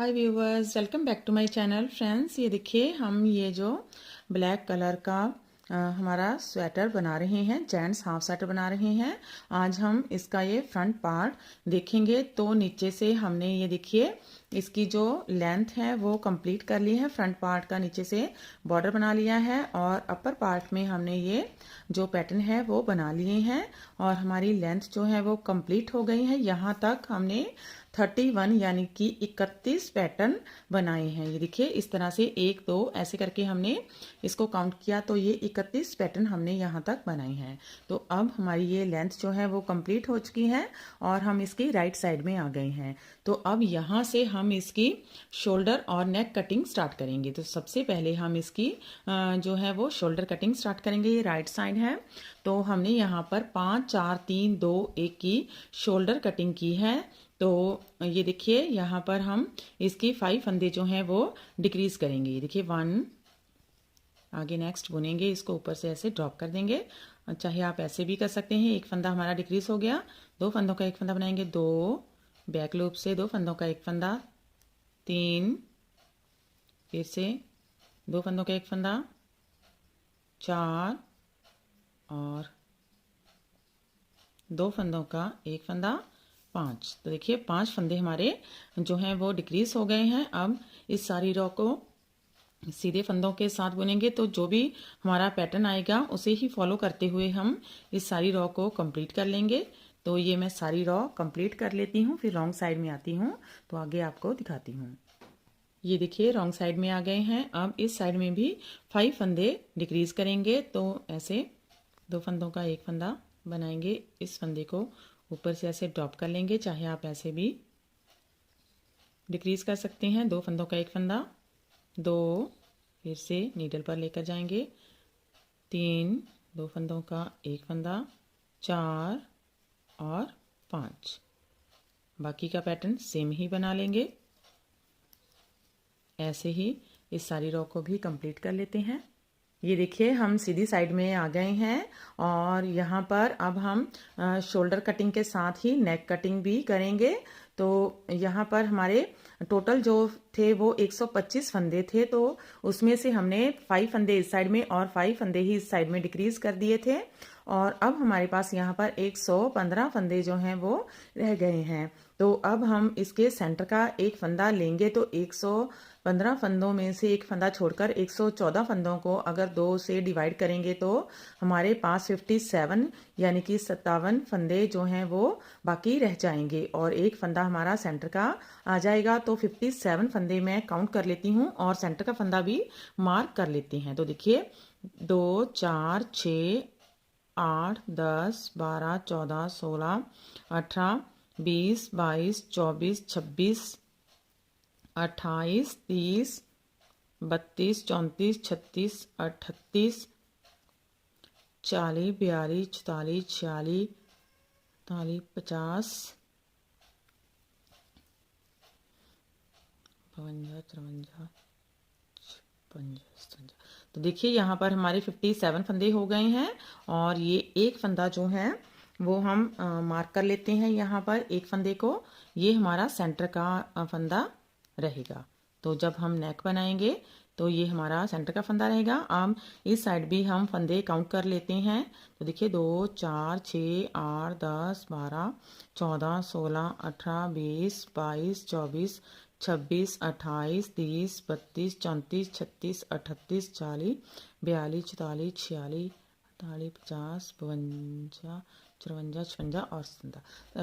Hi viewers, welcome back to my channel. Friends, ये देखिए हम ये जो ब्लैक कलर का हमारा स्वेटर बना रहे हैं, जेंट्स हाफ स्वेटर बना रहे हैं। आज हम इसका ये फ्रंट पार्ट देखेंगे। तो नीचे से हमने ये देखिए इसकी जो लेंथ है वो कंप्लीट कर ली है। फ्रंट पार्ट का नीचे से बॉर्डर बना लिया है और अपर पार्ट में हमने ये जो पैटर्न है वो बना लिए हैं और हमारी लेंथ जो है वो कंप्लीट हो गई है। यहाँ तक हमने 31 यानी कि 31 पैटर्न बनाए हैं। ये देखिए इस तरह से 1 2 ऐसे करके हमने इसको काउंट किया तो ये 31 पैटर्न हमने यहाँ तक बनाए हैं। तो अब हमारी ये लेंथ जो है वो कंप्लीट हो चुकी है और हम इसकी राइट साइड में आ गए हैं। तो अब यहाँ से हम इसकी शोल्डर और नेक कटिंग स्टार्ट करेंगे। तो सबसे पहले हम इसकी जो है वो शोल्डर कटिंग स्टार्ट करेंगे। ये राइट साइड है तो हमने यहाँ पर 5 4 3 2 1 की शोल्डर कटिंग की है। तो ये देखिए यहाँ पर हम इसकी 5 फंदे जो हैं वो डिक्रीज करेंगे। ये देखिए 1, आगे नेक्स्ट बुनेंगे, इसको ऊपर से ऐसे ड्रॉप कर देंगे। चाहे आप ऐसे भी कर सकते हैं। एक फंदा हमारा डिक्रीज हो गया, 2 फंदों का एक फंदा बनाएंगे, 2 बैक लूप से 2 फंदों का एक फंदा, 3 फिर से 2 फंदों का एक फंदा, 4 और 2 फंदों का एक फंदा, 5। तो देखिए 5 फंदे हमारे जो हैं वो डिक्रीज हो गए हैं। अब इस सारी रो को सीधे फंदों के साथ बुनेंगे तो जो भी हमारा पैटर्न आएगा उसे ही फॉलो करते हुए हम इस सारी रो को कंप्लीट कर लेंगे। तो ये मैं सारी रो कंप्लीट कर लेती हूँ, फिर रॉन्ग साइड में आती हूँ तो आगे आपको दिखाती हूँ। ये देखिए रॉन्ग साइड में आ गए हैं। अब इस साइड में भी 5 फंदे डिक्रीज करेंगे। तो ऐसे 2 फंदों का एक फंदा बनाएंगे, इस फंदे को ऊपर से ऐसे ड्रॉप कर लेंगे। चाहे आप ऐसे भी डिक्रीज कर सकते हैं। 2 फंदों का एक फंदा, 2 फिर से नीडल पर लेकर जाएंगे, 3 2 फंदों का एक फंदा, 4 और 5। बाकी का पैटर्न सेम ही बना लेंगे। ऐसे ही इस सारी रो को भी कंप्लीट कर लेते हैं। ये देखिए हम सीधी साइड में आ गए हैं और यहाँ पर अब हम शोल्डर कटिंग के साथ ही नेक कटिंग भी करेंगे। तो यहाँ पर हमारे टोटल जो थे वो 125 फंदे थे, तो उसमें से हमने 5 फंदे इस साइड में और 5 फंदे ही इस साइड में डिक्रीज कर दिए थे और अब हमारे पास यहाँ पर 115 फंदे जो हैं वो रह गए हैं। तो अब हम इसके सेंटर का एक फंदा लेंगे तो 115 फंदों में से एक फंदा छोड़कर 114 फंदों को अगर 2 से डिवाइड करेंगे तो हमारे पास 57 यानी कि 57 फंदे जो हैं वो बाकी रह जाएंगे और एक फंदा हमारा सेंटर का आ जाएगा। तो 57 फंदे मैं काउंट कर लेती हूँ और सेंटर का फंदा भी मार्क कर लेते हैं। तो देखिए 2 4 6 8 10 12 14 16 18 20 22 24 26 28 30 32 34 36 38 40 42 44 46 48 50 52 53 55। तो देखिए यहाँ पर हमारे 57 फंदे हो गए हैं और ये एक फंदा जो है वो हम मार्क कर लेते हैं। यहाँ पर एक फंदे को, ये हमारा सेंटर का फंदा रहेगा। तो जब हम नेक बनाएंगे तो ये हमारा सेंटर का फंदा रहेगा। अब इस साइड भी हम फंदे काउंट कर लेते हैं। तो देखिए 2 4 6 8 10 12 14 16 18 20 22 24 26 28 30 32 34 36 38 40 42 44 46 48 50 52 54 56 और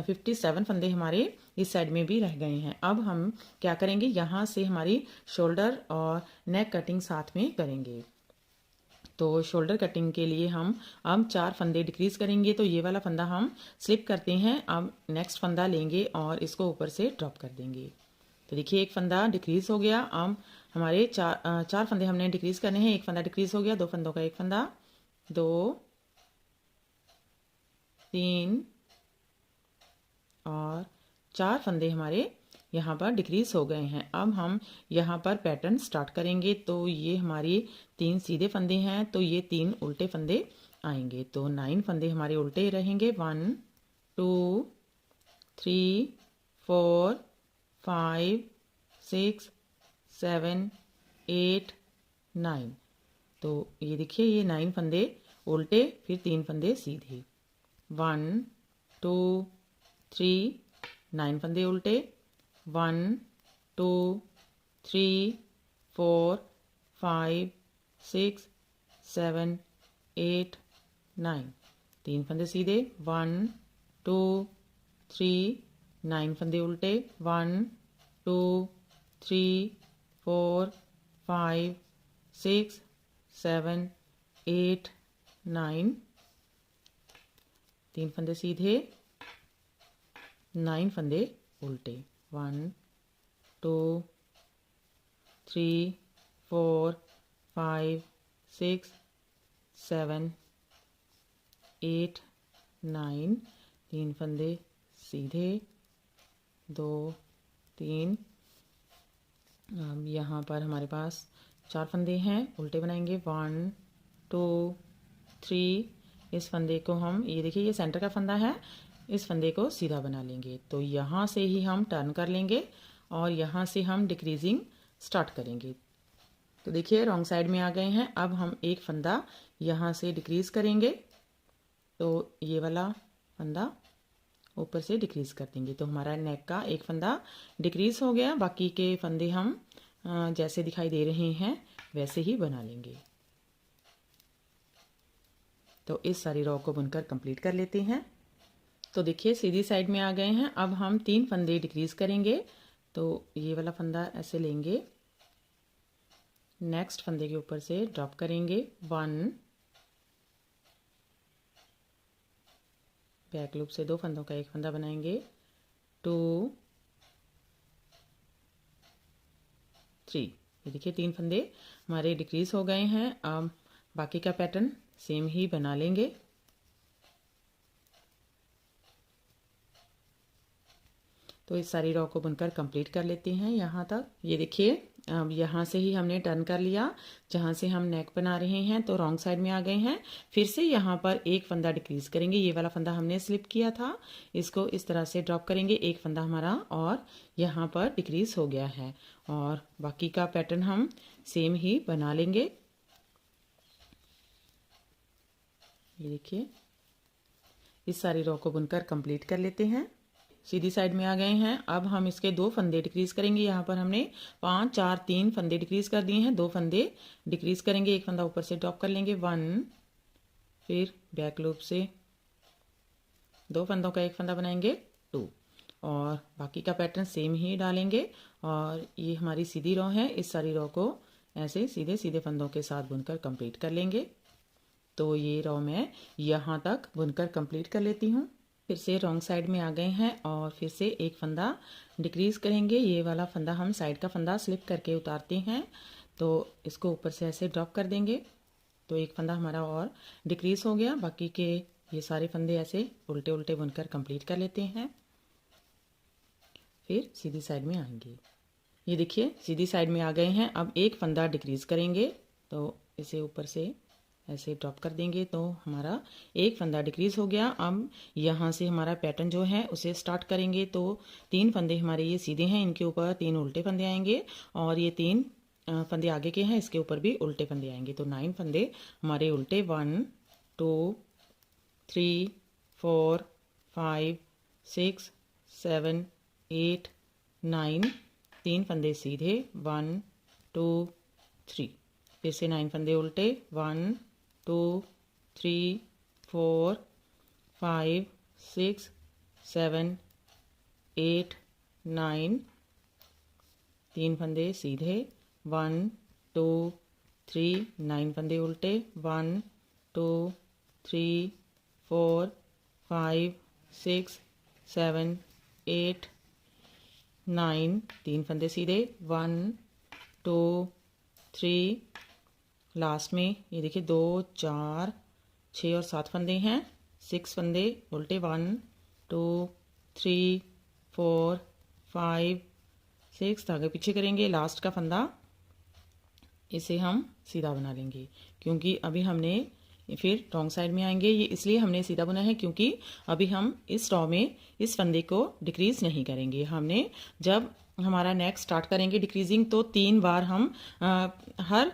57 फंदे हमारे इस साइड में भी रह गए हैं। अब हम क्या करेंगे, यहाँ से हमारी शोल्डर और नेक कटिंग साथ में करेंगे। तो शोल्डर कटिंग के लिए हम अब 4 फंदे डिक्रीज करेंगे। तो ये वाला फंदा हम स्लिप करते हैं। अब नेक्स्ट फंदा लेंगे और इसको ऊपर से ड्रॉप कर देंगे। तो देखिए एक फंदा डिक्रीज हो गया। अब हमारे चार फंदे हमने डिक्रीज करने हैं। एक फंदा डिक्रीज हो गया, 2 फंदों का एक फंदा, 2 3 और 4 फंदे हमारे यहाँ पर डिक्रीज हो गए हैं। अब हम यहाँ पर पैटर्न स्टार्ट करेंगे। तो ये हमारी 3 सीधे फंदे हैं तो ये 3 उल्टे फंदे आएंगे। तो 9 फंदे हमारे उल्टे रहेंगे। 1 2 3 4 5 6 7 8 9। तो ये देखिए ये 9 फंदे उल्टे, फिर 3 फंदे सीधे। 1 2 3 9 फंदे उल्टे। 1 2 3 4 5 6 7 8 9। 3 फंदे सीधे। 1 2 3 9 फंदे उल्टे। 1 2 3 4 5 6 7 8 9। 3 फंदे सीधे, 9 फंदे उल्टे। 1 2 3 4 5 6 7 8 9। 3 फंदे सीधे, 2 3। अब यहाँ पर हमारे पास 4 फंदे हैं, उल्टे बनाएंगे। 1 2 3। इस फंदे को हम, ये देखिए ये सेंटर का फंदा है, इस फंदे को सीधा बना लेंगे। तो यहाँ से ही हम टर्न कर लेंगे और यहाँ से हम डिक्रीजिंग स्टार्ट करेंगे। तो देखिए रॉन्ग साइड में आ गए हैं। अब हम एक फंदा यहाँ से डिक्रीज करेंगे। तो ये वाला फंदा ऊपर से डिक्रीज कर देंगे। तो हमारा नेक का एक फंदा डिक्रीज हो गया। बाकी के फंदे हम जैसे दिखाई दे रहे हैं वैसे ही बना लेंगे। तो इस सारी रो को बुनकर कंप्लीट कर लेते हैं। तो देखिए सीधी साइड में आ गए हैं। अब हम 3 फंदे डिक्रीज करेंगे। तो ये वाला फंदा ऐसे लेंगे, नेक्स्ट फंदे के ऊपर से ड्रॉप करेंगे। 1, बैक लूप से 2 फंदों का एक फंदा बनाएंगे। 2 3। ये देखिए 3 फंदे हमारे डिक्रीज हो गए हैं। अब बाकी का पैटर्न सेम ही बना लेंगे। तो इस सारी रो को बुनकर कंप्लीट कर लेते हैं यहाँ तक। ये देखिए अब यहाँ से ही हमने टर्न कर लिया, जहाँ से हम नेक बना रहे हैं तो रॉन्ग साइड में आ गए हैं। फिर से यहाँ पर एक फंदा डिक्रीज करेंगे। ये वाला फंदा हमने स्लिप किया था, इसको इस तरह से ड्रॉप करेंगे। एक फंदा हमारा और यहाँ पर डिक्रीज हो गया है और बाकी का पैटर्न हम सेम ही बना लेंगे। ये देखिए इस सारी रो को बुनकर कंप्लीट कर लेते हैं। सीधी साइड में आ गए हैं। अब हम इसके 2 फंदे डिक्रीज करेंगे। यहाँ पर हमने 5 4 3 फंदे डिक्रीज कर दिए हैं। 2 फंदे डिक्रीज करेंगे, एक फंदा ऊपर से ड्रॉप कर लेंगे। 1, फिर बैक लूप से 2 फंदों का एक फंदा बनाएंगे। 2 और बाकी का पैटर्न सेम ही डालेंगे। और ये हमारी सीधी रो है। इस सारी रो को ऐसे सीधे सीधे फंदों के साथ बुनकर कंप्लीट कर लेंगे। तो ये रो मैं यहाँ तक बुनकर कंप्लीट कर लेती हूँ। फिर से रॉन्ग साइड में आ गए हैं और फिर से एक फंदा डिक्रीज करेंगे। ये वाला फंदा हम साइड का फंदा स्लिप करके उतारते हैं, तो इसको ऊपर से ऐसे ड्रॉप कर देंगे। तो एक फंदा हमारा और डिक्रीज हो गया। बाकी के ये सारे फंदे ऐसे उल्टे उल्टे बुनकर कंप्लीट कर लेते हैं। फिर सीधी साइड में आएंगे। ये देखिए सीधी साइड में आ गए हैं। अब एक फंदा डिक्रीज करेंगे, तो इसे ऊपर से ऐसे ड्रॉप कर देंगे। तो हमारा एक फंदा डिक्रीज हो गया। अब यहाँ से हमारा पैटर्न जो है उसे स्टार्ट करेंगे। तो 3 फंदे हमारे ये सीधे हैं, इनके ऊपर 3 उल्टे फंदे आएंगे और ये 3 फंदे आगे के हैं, इसके ऊपर भी उल्टे फंदे आएंगे। तो 9 फंदे हमारे उल्टे। 1 2 3 4 5 6 7 8 9। 3 फंदे सीधे। 1 2 3। फिर से 9 फंदे उल्टे। 1 2 3 4 5 6 7 8 9। 3 फंदे सीधे। 1 2 3। 9 फंदे उल्टे। 1 2 3 4 5 6 7 8 9। 3 फंदे सीधे। 1 2 3। लास्ट में ये देखिए 2 4 6 और 7 फंदे हैं। 6 फंदे उल्टे। 1 2 3 4 5 6। धागे पीछे करेंगे। लास्ट का फंदा इसे हम सीधा बना लेंगे, क्योंकि अभी हमने फिर रॉन्ग साइड में आएंगे। ये इसलिए हमने सीधा बुना है क्योंकि अभी हम इस रॉ में इस फंदे को डिक्रीज नहीं करेंगे। हमने जब हमारा नेक स्टार्ट करेंगे डिक्रीजिंग तो 3 बार हम हर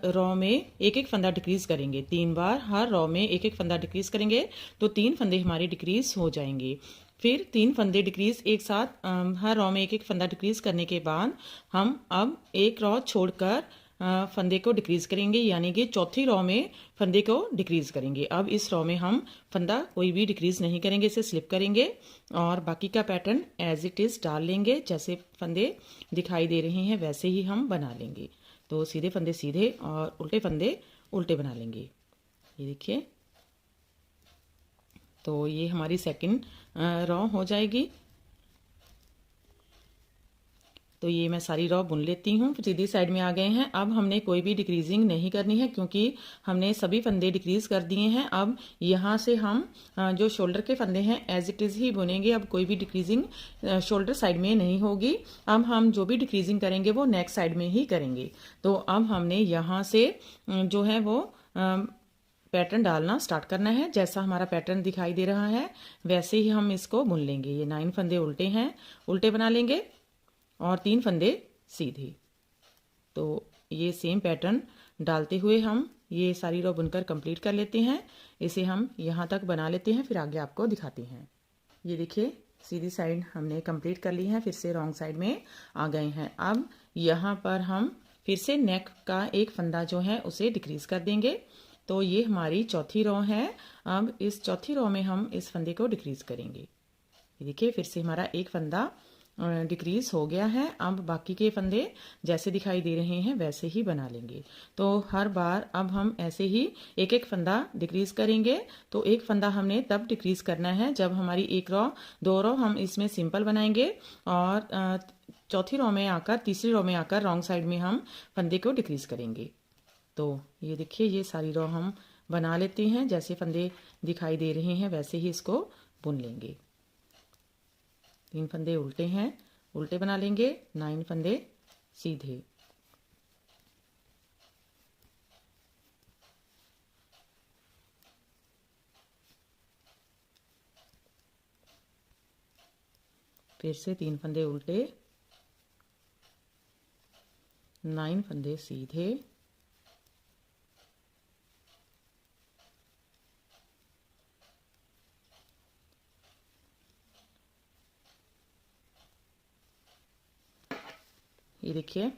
रॉ में एक एक फंदा डिक्रीज करेंगे। 3 बार हर रॉ में एक एक फंदा डिक्रीज करेंगे तो 3 फंदे हमारे डिक्रीज हो जाएंगे। फिर 3 फंदे डिक्रीज एक साथ हर रॉ में एक एक फंदा डिक्रीज करने के बाद हम अब एक रॉ छोड़कर फंदे को डिक्रीज करेंगे, यानी कि चौथी रॉ में फंदे को डिक्रीज करेंगे। अब इस रॉ में हम फंदा कोई भी डिक्रीज नहीं करेंगे, इसे स्लिप करेंगे और बाकी का पैटर्न एज इट इज़ डाल लेंगे। जैसे फंदे दिखाई दे रहे हैं वैसे ही हम बना लेंगे। तो सीधे फंदे सीधे और उल्टे फंदे उल्टे बना लेंगे। ये देखिए, तो ये हमारी सेकंड रॉ हो जाएगी। तो ये मैं सारी रॉ बुन लेती हूँ। सीधी साइड में आ गए हैं। अब हमने कोई भी डिक्रीजिंग नहीं करनी है क्योंकि हमने सभी फंदे डिक्रीज कर दिए हैं। अब यहाँ से हम जो शोल्डर के फंदे हैं एज इट इज़ ही बुनेंगे। अब कोई भी डिक्रीजिंग शोल्डर साइड में नहीं होगी। अब हम जो भी डिक्रीजिंग करेंगे वो नेक साइड में ही करेंगे। तो अब हमने यहाँ से जो है वो पैटर्न डालना स्टार्ट करना है। जैसा हमारा पैटर्न दिखाई दे रहा है वैसे ही हम इसको बुन लेंगे। ये 9 फंदे उल्टे हैं, उल्टे बना लेंगे और 3 फंदे सीधे। तो ये सेम पैटर्न डालते हुए हम ये सारी रो बुनकर कंप्लीट कर लेते हैं। इसे हम यहाँ तक बना लेते हैं, फिर आगे आपको दिखाते हैं। ये देखिए, सीधी साइड हमने कंप्लीट कर ली है, फिर से रॉन्ग साइड में आ गए हैं। अब यहाँ पर हम फिर से नेक का एक फंदा जो है उसे डिक्रीज कर देंगे। तो ये हमारी चौथी रो है। अब इस चौथी रो में हम इस फंदे को डिक्रीज करेंगे। ये देखिए, फिर से हमारा एक फंदा डिक्रीज हो गया है। अब बाकी के फंदे जैसे दिखाई दे रहे हैं वैसे ही बना लेंगे। तो हर बार अब हम ऐसे ही एक एक फंदा डिक्रीज करेंगे। तो एक फंदा हमने तब डिक्रीज करना है जब हमारी एक रो, 2 रो हम इसमें सिंपल बनाएंगे और चौथी रो में आकर, तीसरी रो में आकर रॉन्ग साइड में हम फंदे को डिक्रीज करेंगे। तो ये देखिए, ये सारी रो हम बना लेते हैं। जैसे फंदे दिखाई दे रहे हैं वैसे ही इसको बुन लेंगे। 3 फंदे उल्टे हैं, उल्टे बना लेंगे। 9 फंदे सीधे। फिर से 3 फंदे उल्टे, 9 फंदे सीधे। ये देखिए,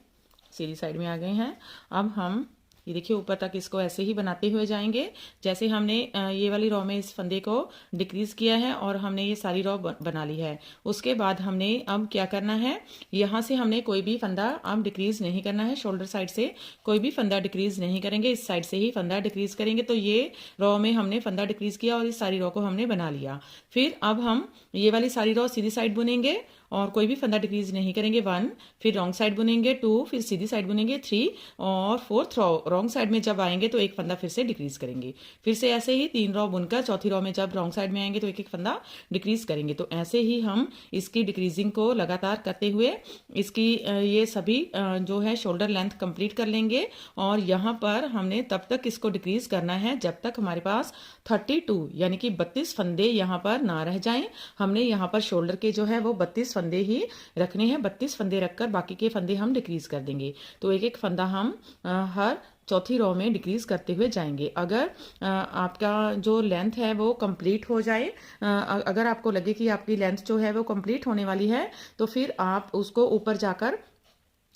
सीधी साइड में आ गए हैं। अब हम ये देखिए ऊपर तक इसको ऐसे ही बनाते हुए जाएंगे। जैसे हमने ये वाली रो में इस फंदे को डिक्रीज किया है और हमने ये सारी रो बना ली है। उसके बाद हमने अब क्या करना है, यहाँ से हमने कोई भी फंदा अब डिक्रीज नहीं करना है। शोल्डर साइड से कोई भी फंदा डिक्रीज नहीं करेंगे, इस साइड से ही फंदा डिक्रीज करेंगे। तो ये रो में हमने फंदा डिक्रीज किया और इस सारी रो को हमने बना लिया। फिर अब हम ये वाली सारी रो सीधी साइड बुनेंगे और कोई भी फंदा डिक्रीज नहीं करेंगे। 1, फिर रॉन्ग साइड बुनेंगे 2, फिर सीधी साइड बुनेंगे 3 और 4th रॉन्ग साइड में जब आएंगे तो एक फंदा फिर से डिक्रीज करेंगे। फिर से ऐसे ही 3 रो बुनकर चौथी रो में जब रॉन्ग साइड में आएंगे तो एक एक फंदा डिक्रीज करेंगे। तो ऐसे ही हम इसकी डिक्रीजिंग को लगातार करते हुए इसकी ये सभी जो है शोल्डर लेंथ कंप्लीट कर लेंगे। और यहाँ पर हमने तब तक इसको डिक्रीज करना है जब तक हमारे पास 32 यानी कि 32 फंदे यहाँ पर ना रह जाएं। हमने यहाँ पर शोल्डर के जो है वो 32 फंदे ही रखने हैं। 32 फंदे रखकर बाकी के फंदे हम डिक्रीज कर देंगे। तो एक एक फंदा हम हर चौथी रो में डिक्रीज करते हुए जाएंगे। अगर आपका जो लेंथ है वो कंप्लीट हो जाए, अगर आपको लगे कि आपकी लेंथ जो है वो कंप्लीट होने वाली है तो फिर आप उसको ऊपर जाकर,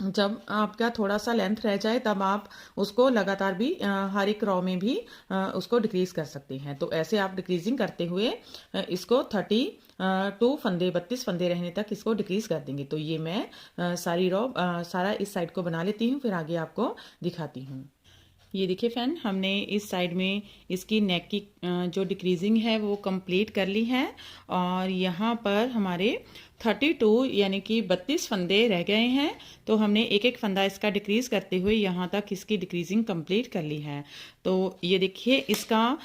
जब आपका थोड़ा सा लेंथ रह जाए तब आप उसको लगातार भी हर एक रो में भी उसको डिक्रीज कर सकते हैं। तो ऐसे आप डिक्रीजिंग करते हुए इसको 32 फंदे, 32 फंदे रहने तक इसको डिक्रीज कर देंगे। तो ये मैं सारी रो सारा इस साइड को बना लेती हूँ, फिर आगे आपको दिखाती हूँ। ये देखिए फ्रेंड, हमने इस साइड में इसकी नेक की जो डिक्रीजिंग है वो कंप्लीट कर ली है और यहाँ पर हमारे 32 यानी कि 32 फंदे रह गए हैं। तो हमने एक एक फंदा इसका डिक्रीज़ करते हुए यहाँ तक इसकी डिक्रीजिंग कंप्लीट कर ली है। तो ये देखिए इसका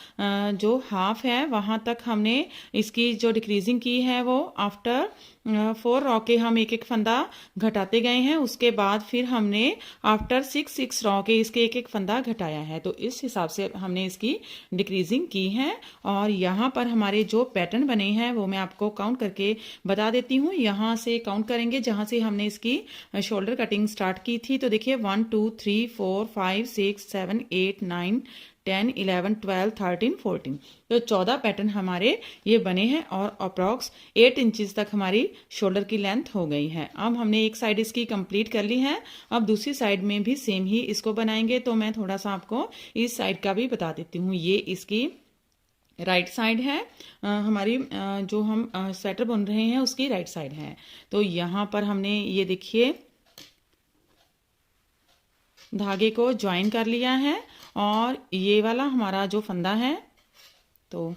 जो हाफ है वहाँ तक हमने इसकी जो डिक्रीजिंग की है वो आफ्टर 4 रॉ के हम एक एक फंदा घटाते गए हैं। उसके बाद फिर हमने आफ्टर 6 रॉ के इसके एक एक फंदा घटाया है। तो इस हिसाब से हमने इसकी डिक्रीजिंग की है। और यहाँ पर हमारे जो पैटर्न बने हैं वो मैं आपको काउंट करके बता देती हूँ। यहाँ से काउंट करेंगे जहाँ से हमने इसकी शोल्डर कटिंग स्टार्ट की थी। तो देखिए 1 2 3 4 5 6 7 8 9 10 11 12 13 14 तो 14 पैटर्न हमारे ये बने हैं और अप्रॉक्स 8 इंचेस तक हमारी शोल्डर की लेंथ हो गई है। अब हमने एक साइड इसकी कंप्लीट कर ली है। अब दूसरी साइड में भी सेम ही इसको बनाएंगे। तो मैं थोड़ा सा आपको इस साइड का भी बता देती हूँ। ये इसकी राइट साइड है, हमारी जो हम स्वेटर बुन रहे हैं उसकी राइट साइड है। तो यहाँ पर हमने ये देखिए धागे को ज्वाइन कर लिया है और ये वाला हमारा जो फंदा है तो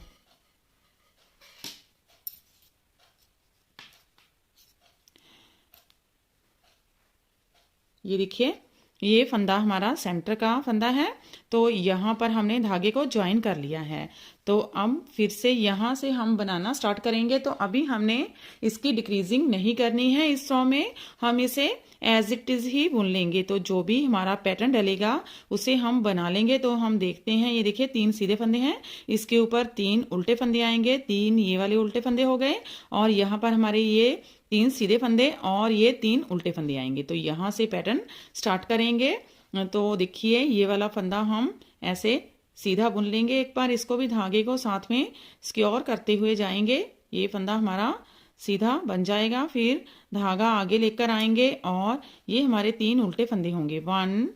ये देखिए ये फंदा हमारा सेंटर का फंदा है। तो यहाँ पर हमने धागे को ज्वाइन कर लिया है। तो अब फिर से यहाँ से हम बनाना स्टार्ट करेंगे। तो अभी हमने इसकी डिक्रीजिंग नहीं करनी है। इस रॉ में हम इसे एज इट इज़ ही बुन लेंगे। तो जो भी हमारा पैटर्न डलेगा उसे हम बना लेंगे। तो हम देखते हैं, ये देखिए 3 सीधे फंदे हैं, इसके ऊपर 3 उल्टे फंदे आएंगे, 3 ये वाले उल्टे फंदे हो गए और यहाँ पर हमारे ये 3 सीधे फंदे और ये 3 उल्टे फंदे आएंगे। तो यहाँ से पैटर्न स्टार्ट करेंगे। तो देखिए ये वाला फंदा हम ऐसे सीधा बुन लेंगे। एक बार इसको भी धागे को साथ में सिक्योर करते हुए जाएंगे। ये फंदा हमारा सीधा बन जाएगा। फिर धागा आगे लेकर आएंगे और ये हमारे 3 उल्टे फंदे होंगे। 1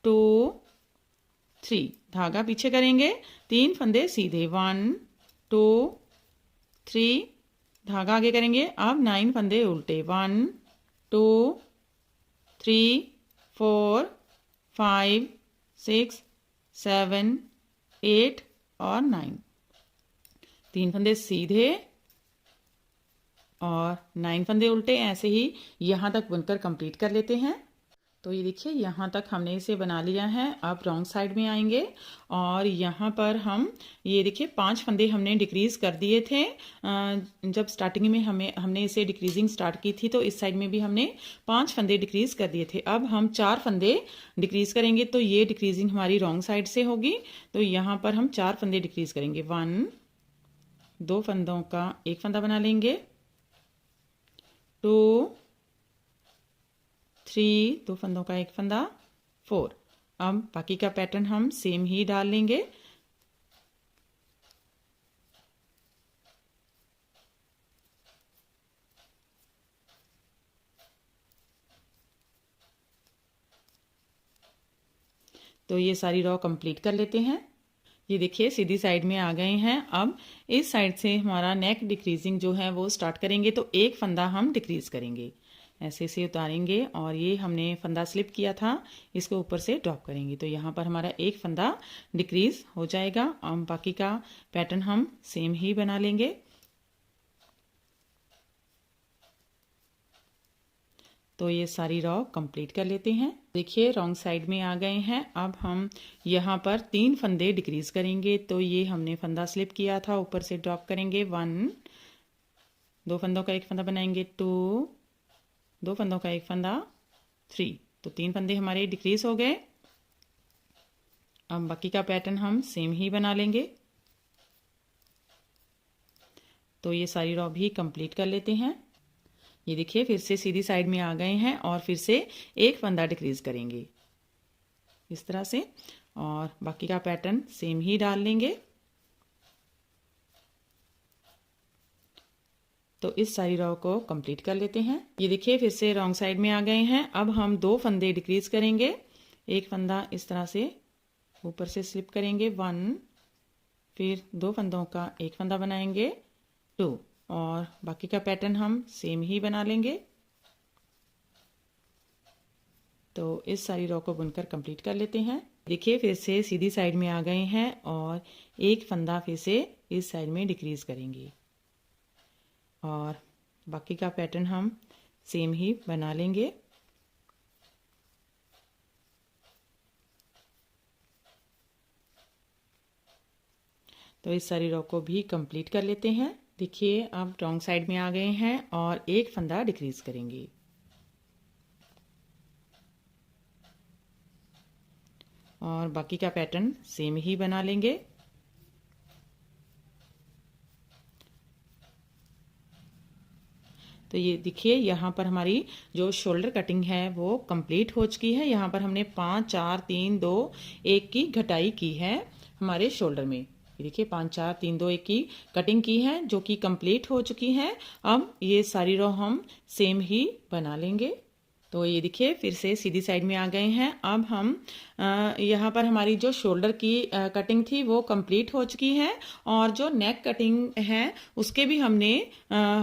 2 3 धागा पीछे करेंगे, 3 फंदे सीधे, 1 2 3 धागा आगे करेंगे। अब 9 फंदे उल्टे, 1 2 3 4 5 6 7 8 और 9 3 फंदे सीधे और 9 फंदे उल्टे। ऐसे ही यहाँ तक बुनकर कंप्लीट कर लेते हैं। तो ये देखिए यहाँ तक हमने इसे बना लिया है। अब रॉन्ग साइड में आएंगे और यहाँ पर हम ये देखिए 5 फंदे हमने डिक्रीज़ कर दिए थे। जब स्टार्टिंग में हमने इसे डिक्रीजिंग स्टार्ट की थी तो इस साइड में भी हमने 5 फंदे डिक्रीज़ कर दिए थे। अब हम 4 फंदे डिक्रीज़ करेंगे। तो ये डिक्रीजिंग हमारी रॉन्ग साइड से होगी। तो यहाँ पर हम 4 फंदे डिक्रीज़ करेंगे। 1 2 फंदों का एक फंदा बना लेंगे, 2 3 2 फंदों का एक फंदा, 4। अब बाकी का पैटर्न हम सेम ही डाल लेंगे। तो ये सारी रॉ कंप्लीट कर लेते हैं। ये देखिए सीधी साइड में आ गए हैं। अब इस साइड से हमारा नेक डिक्रीजिंग जो है वो स्टार्ट करेंगे। तो एक फंदा हम डिक्रीज करेंगे, ऐसे से उतारेंगे और ये हमने फंदा स्लिप किया था इसको ऊपर से ड्रॉप करेंगे। तो यहाँ पर हमारा एक फंदा डिक्रीज हो जाएगा। अब बाकी का पैटर्न हम सेम ही बना लेंगे। तो ये सारी रॉ कंप्लीट कर लेते हैं। देखिए रॉन्ग साइड में आ गए हैं। अब हम यहाँ पर 3 फंदे डिक्रीज करेंगे। तो ये हमने फंदा स्लिप किया था, ऊपर से ड्रॉप करेंगे, 1 2 फंदों का एक फंदा बनाएंगे, 2 2 फंदों का एक फंदा, 3। तो 3 फंदे हमारे डिक्रीज हो गए। अब बाकी का पैटर्न हम सेम ही बना लेंगे। तो ये सारी रॉ भी कंप्लीट कर लेते हैं। ये देखिए फिर से सीधी साइड में आ गए हैं और फिर से एक फंदा डिक्रीज करेंगे इस तरह से और बाकी का पैटर्न सेम ही डाल लेंगे। तो इस सारी रॉ को कंप्लीट कर लेते हैं। ये देखिए फिर से रॉन्ग साइड में आ गए हैं। अब हम 2 फंदे डिक्रीज करेंगे। एक फंदा इस तरह से ऊपर से स्लिप करेंगे, 1, फिर 2 फंदों का एक फंदा बनाएंगे, 2 और बाकी का पैटर्न हम सेम ही बना लेंगे। तो इस सारी रॉ को बुनकर कंप्लीट कर लेते हैं। देखिए फिर से सीधी साइड में आ गए हैं और एक फंदा फिर से इस साइड में डिक्रीज करेंगे और बाकी का पैटर्न हम सेम ही बना लेंगे। तो इस सारी रो को भी कंप्लीट कर लेते हैं। देखिए अब रॉन्ग साइड में आ गए हैं और एक फंदा डिक्रीज करेंगे। और बाकी का पैटर्न सेम ही बना लेंगे। तो ये देखिए यहाँ पर हमारी जो शोल्डर कटिंग है वो कंप्लीट हो चुकी है। यहाँ पर हमने 5 4 3 2 1 की घटाई की है हमारे शोल्डर में। ये देखिए 5 4 3 2 1 की कटिंग की है जो कि कंप्लीट हो चुकी है। अब ये सारी रो हम सेम ही बना लेंगे। तो ये देखिए फिर से सीधी साइड में आ गए हैं। अब हम यहाँ पर हमारी जो शोल्डर की कटिंग थी वो कंप्लीट हो चुकी है और जो नेक कटिंग है उसके भी हमने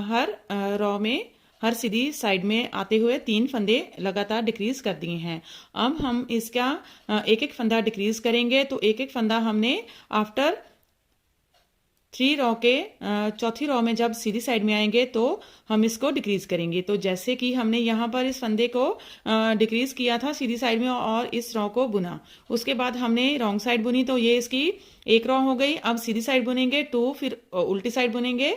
हर रो में हर सीधी साइड में आते हुए 3 फंदे लगातार डिक्रीज कर दिए हैं। अब हम इसका एक एक फंदा डिक्रीज करेंगे। तो एक एक फंदा हमने आफ्टर 3 रो के चौथी रो में जब सीधी साइड में आएंगे तो हम इसको डिक्रीज करेंगे। तो जैसे कि हमने यहाँ पर इस फंदे को डिक्रीज किया था सीधी साइड में और इस रो को बुना, उसके बाद हमने रॉन्ग साइड बुनी तो ये इसकी एक रो हो गई। अब सीधी साइड बुनेंगे 2, फिर उल्टी साइड बुनेंगे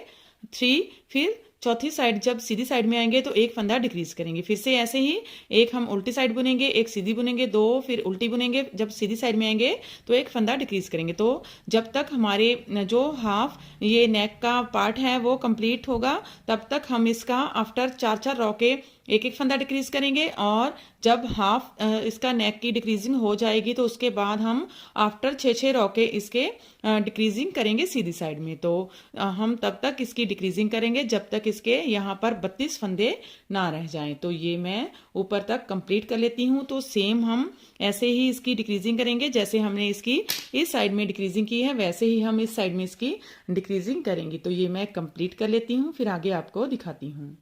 3, फिर चौथी साइड जब सीधी साइड में आएंगे तो एक फंदा डिक्रीज करेंगे। फिर से ऐसे ही एक हम उल्टी साइड बुनेंगे, एक सीधी बुनेंगे, 2 फिर उल्टी बुनेंगे, जब सीधी साइड में आएंगे तो एक फंदा डिक्रीज करेंगे। तो जब तक हमारे जो हाफ ये नेक का पार्ट है वो कंप्लीट होगा तब तक हम इसका आफ्टर 4 4 रो के एक एक फंदा डिक्रीज करेंगे और जब हाफ इसका नेक की डिक्रीजिंग हो जाएगी तो उसके बाद हम आफ्टर 6 6 रो के इसके डिक्रीजिंग करेंगे सीधी साइड में। तो हम तब तक इसकी डिक्रीजिंग करेंगे जब तक इसके यहाँ पर 32 फंदे ना रह जाएं। तो ये मैं ऊपर तक कंप्लीट कर लेती हूँ। तो सेम हम ऐसे ही इसकी डिक्रीजिंग करेंगे जैसे हमने इसकी इस साइड में डिक्रीजिंग की है वैसे ही हम इस साइड में इसकी डिक्रीजिंग करेंगे। तो ये मैं कंप्लीट कर लेती हूँ फिर आगे आपको दिखाती हूँ।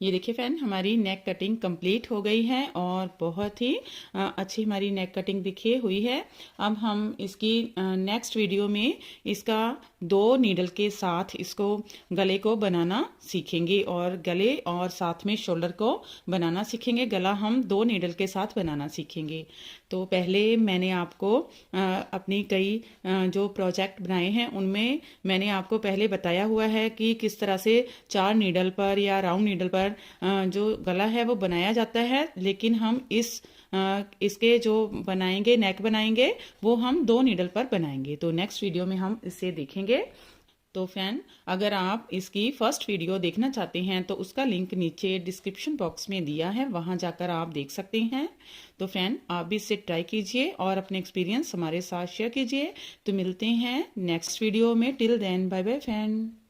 ये देखिए फ्रेंड हमारी नेक कटिंग कंप्लीट हो गई है और बहुत ही अच्छी हमारी नेक कटिंग देखिए हुई है। अब हम इसकी नेक्स्ट वीडियो में इसका 2 नीडल के साथ इसको गले को बनाना सीखेंगे और गले और साथ में शोल्डर को बनाना सीखेंगे। गला हम 2 नीडल के साथ बनाना सीखेंगे। तो पहले मैंने आपको अपनी कई जो प्रोजेक्ट बनाए हैं उनमें मैंने आपको पहले बताया हुआ है कि किस तरह से 4 नीडल पर या राउंड नीडल पर जो गला है वो बनाया जाता है। लेकिन हम इसके जो बनाएंगे नेक बनाएंगे वो हम 2 नीडल पर बनाएंगे। तो नेक्स्ट वीडियो में हम इसे देखेंगे। तो फ्रेंड अगर आप इसकी फर्स्ट वीडियो देखना चाहते हैं तो उसका लिंक नीचे डिस्क्रिप्शन बॉक्स में दिया है, वहां जाकर आप देख सकते हैं। तो फ्रेंड आप भी इसे ट्राई कीजिए और अपने एक्सपीरियंस हमारे साथ शेयर कीजिए। तो मिलते हैं नेक्स्ट वीडियो में। Till then bye bye friend.